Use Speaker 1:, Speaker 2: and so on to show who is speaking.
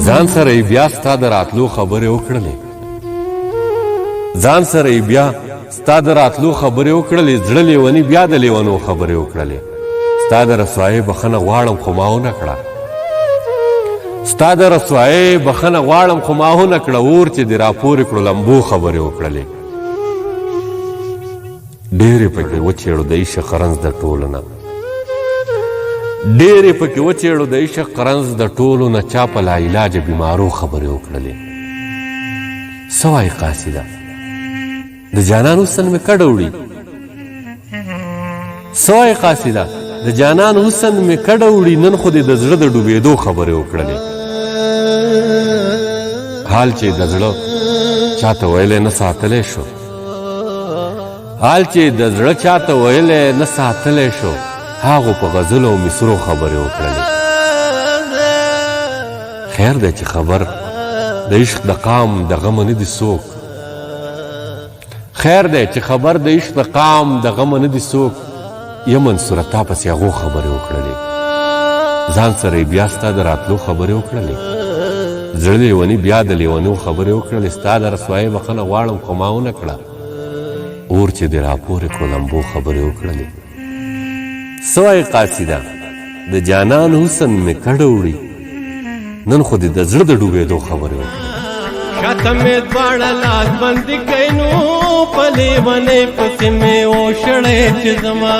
Speaker 1: ځان سره یې بیا ستا د راتلو خبرې وکړلې ځان سره یې بیا ستا د راتلو خبرې وکړلې زړه لیوني بیا د لیونو خبرې وکړلې ستا د رسوایۍ بخښنه غواړم خو ما ونه کړه ستا د رسوایۍ بخښنه غواړم خو ما ونه کړه اور چې دې راپورې کړو لمبو خبرې وکړلې ډېرې پکې وچېړو د عشق رنځ د ټولو نه ډېرې پکې وچېړو د عشق رنځ د ټولو نه چا په لاعلاجه بیمارو خبرې وکړلې څه وایي قاصده د جانان حسن مې کډه وړي څه وایي قاصده د جانان حسن مې کډه وړي نن خو دې د زړه د ډوبېدو خبرې وکړلې حال چې د زړه چاته ویلی نه ساتلی شو حال چې د زړه چاته ویلی نه ساتلی شو هغو په غزلو او مصرو خبرې وکړلې خیر دی چې خبر د عشق د قام د غمه نه دي څوک خیر دی چې خبر د عشق د قام د غمه نه دي څوک یا منصوره تا پسې هغو خبرې وکړلې ځان سره یې بیا ستا د راتلو خبرې وکړلې زړه لیوني بیا د لیونو خبرې وکړلې ستا د رسوایۍ بخښنه غواړم خو ما ونه کړه اور چې دې راپورې کړو لمبو خبرې وکړلې څه وایي قاصده د جانان حسن مې کډه وړي نن خو دې د زړه د ډوبېدو خبرې وکړلې
Speaker 2: شاته مې دواړه لاس بندي کړئ نو په لیونۍ پسې مې وشړی چې زما